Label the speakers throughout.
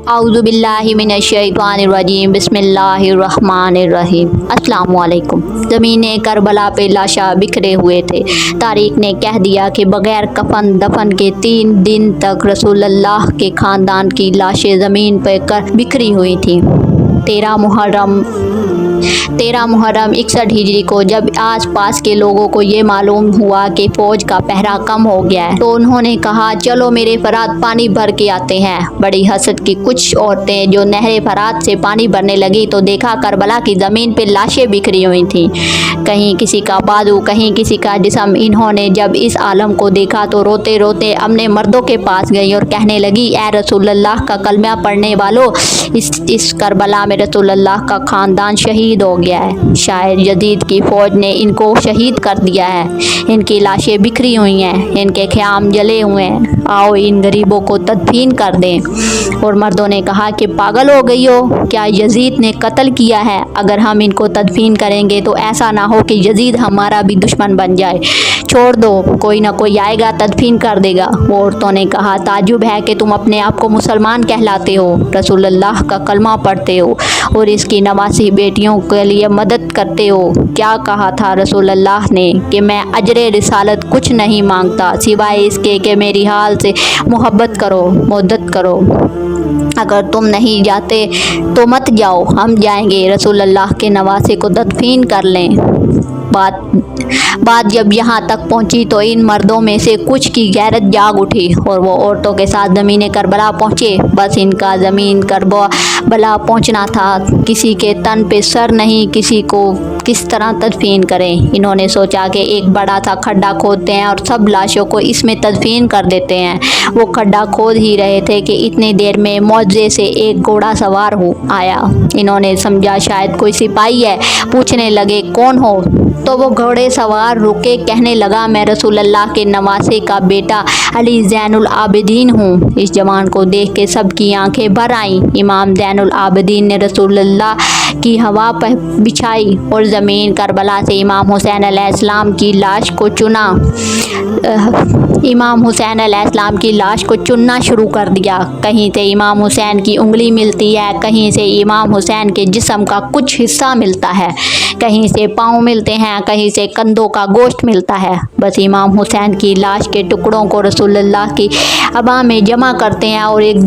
Speaker 1: اعوذ باللہ من الشیطان الرجیم بسم اللہ الرحمن الرحیم۔ السلام علیکم۔ زمین کربلا پہ لاشاں بکھرے ہوئے تھے۔ تاریخ نے کہہ دیا کہ بغیر کفن دفن کے 3 دن تک رسول اللہ کے خاندان کی لاشیں زمین پہ بکھری ہوئی تھیں۔ 13 محرم 61 ہجری کو جب آس پاس کے لوگوں کو یہ معلوم ہوا کہ فوج کا پہرا کم ہو گیا ہے تو انہوں نے کہا چلو میرے فرات پانی بھر کے آتے ہیں۔ بڑی حسد کی کچھ عورتیں جو نہر فرات سے پانی بھرنے لگی تو دیکھا کربلا کی زمین پہ لاشیں بکھری ہوئی تھیں، کہیں کسی کا بازو کہیں کسی کا جسم۔ انہوں نے جب اس عالم کو دیکھا تو روتے روتے اپنے مردوں کے پاس گئی اور کہنے لگی اے رسول اللہ کا کلمہ پڑھنے والوں، اس کربلا میں رسول اللہ کا خاندان شہید ہو گیا ہے۔ شاید یزید کی فوج نے ان کو شہید کر دیا ہے، ان کی لاشیں بکھری ہوئی ہیں، ان کے خیام جلے ہوئے ہیں، آؤ ان غریبوں کو تدفین کر دیں۔ اور مردوں نے کہا کہ پاگل ہو گئی ہو کیا، یزید نے قتل کیا ہے، اگر ہم ان کو تدفین کریں گے تو ایسا نہ ہو کہ یزید ہمارا بھی دشمن بن جائے، چھوڑ دو کوئی نہ کوئی آئے گا تدفین کر دے گا۔ وہ عورتوں نے کہا تعجب ہے کہ تم اپنے آپ کو مسلمان کہلاتے ہو، رسول اللہ کا کلمہ پڑھتے ہو اور اس کی نواسی بیٹیوں کے لیے مدد کرتے ہو۔ کیا کہا تھا رسول اللہ نے کہ میں اجر رسالت کچھ نہیں مانگتا سوائے اس کے کہ میری حال سے محبت کرو، مدد کرو۔ اگر تم نہیں جاتے تو مت جاؤ، ہم جائیں گے، رسول اللہ کے نواسے کو تدفین کر لیں۔ بات جب یہاں تک پہنچی تو ان مردوں میں سے کچھ کی غیرت جاگ اٹھی اور وہ عورتوں کے ساتھ زمین کربلا پہنچے۔ بس ان کا زمین کربلا پہنچنا تھا، کسی کے تن پہ سر نہیں، کسی کو کس طرح تدفین کریں۔ انہوں نے سوچا کہ ایک بڑا سا کھڈا کھودتے ہیں اور سب لاشوں کو اس میں تدفین کر دیتے ہیں۔ وہ کھڈا کھود ہی رہے تھے کہ اتنی دیر میں معجزے سے ایک گھوڑا سوار آیا۔ انہوں نے سمجھا شاید کوئی سپاہی ہے، پوچھنے لگے کون ہو؟ تو وہ گھوڑے سوار رکے، کہنے لگا میں رسول اللہ کے نواسے کا بیٹا علی زین العابدین ہوں۔ اس جوان کو دیکھ کے سب کی آنکھیں بھر آئیں۔ امام زین العابدین نے رسول اللہ کی ہوا بچھائی اور زمین کربلا سے امام حسین علیہ السلام کی لاش کو چنا۔ امام حسین علیہ السلام کی لاش کو چننا شروع کر دیا۔ کہیں سے امام حسین کی انگلی ملتی ہے، کہیں سے امام حسین کے جسم کا کچھ حصہ ملتا ہے، کہیں سے پاؤں ملتے ہیں، کہیں سے کندھوں کا گوشت ملتا ہے۔ بس امام حسین کی لاش کے ٹکڑوں کو رسول اللہ کی ابا میں جمع کرتے ہیں اور ایک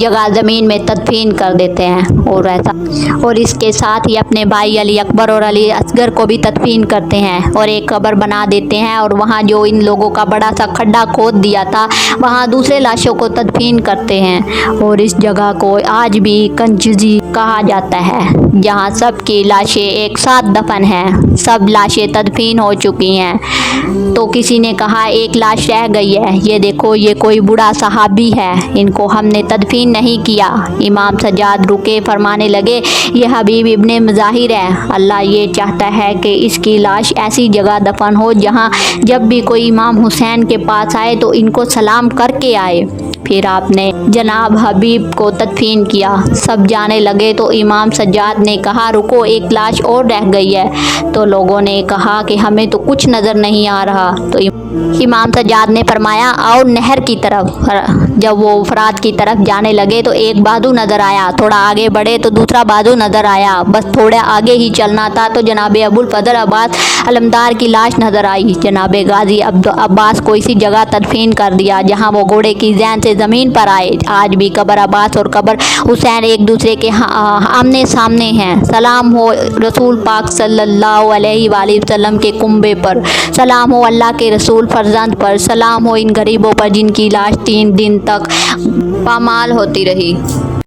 Speaker 1: جگہ زمین میں تدفین کر دیتے ہیں اور اس کے ساتھ ہی اپنے بھائی علی اکبر اور علی اصغر کو بھی تدفین کرتے ہیں اور ایک قبر بنا دیتے ہیں اور وہاں جو ان لوگوں کا بڑا سا کھڈا کھود دیا تھا وہاں دوسرے لاشوں کو تدفین کرتے ہیں۔ اور اس جگہ کو آج بھی کنجزی کہا جاتا ہے، جہاں سب کی لاشیں ایک ساتھ دفن ہیں، سب لاشیں تدفین ہو چکی ہیں۔ تو کسی نے کہا ایک لاش رہ گئی ہے، یہ دیکھو یہ کوئی بوڑھا صحابی ہے، ان کو ہم نے تدفین نہیں کیا۔ امام سجاد رکے، فرمانے لگے یہ حبیب ابن مظاہر ہے، اللہ یہ چاہتا ہے کہ اس کی لاش ایسی جگہ دفن ہو جہاں جب بھی کوئی امام حسین کے پاس آئے تو ان کو سلام کر کے آئے۔ پھر آپ نے جناب حبیب کو تدفین کیا، سب جانے لگے تو امام سجاد نے کہا رکو ایک لاش اور رہ گئی ہے۔ تو لوگوں نے کہا کہ ہمیں تو کچھ نظر نہیں آ رہا۔ تو امام سجاد نے فرمایا آؤ نہر کی طرف۔ جب وہ فرات کی طرف جانے لگے تو ایک بازو نظر آیا، تھوڑا آگے بڑھے تو دوسرا بازو نظر آیا، بس تھوڑا آگے ہی چلنا تھا تو جناب ابو الفضل عباس علمدار کی لاش نظر آئی۔ جناب غازی عباس کو اسی جگہ تدفین کر دیا جہاں وہ گھوڑے کی ذہن سے زمین پر آئے۔ آج بھی قبر عباس اور قبر حسین ایک دوسرے کے آمنے سامنے ہیں۔ سلام ہو رسول پاک صلی اللہ علیہ وآلہ وسلم کے کنبے پر، سلام ہو اللہ کے رسول فرزند پر، سلام ہو ان غریبوں پر جن کی لاش 3 دن تک پامال ہوتی رہی۔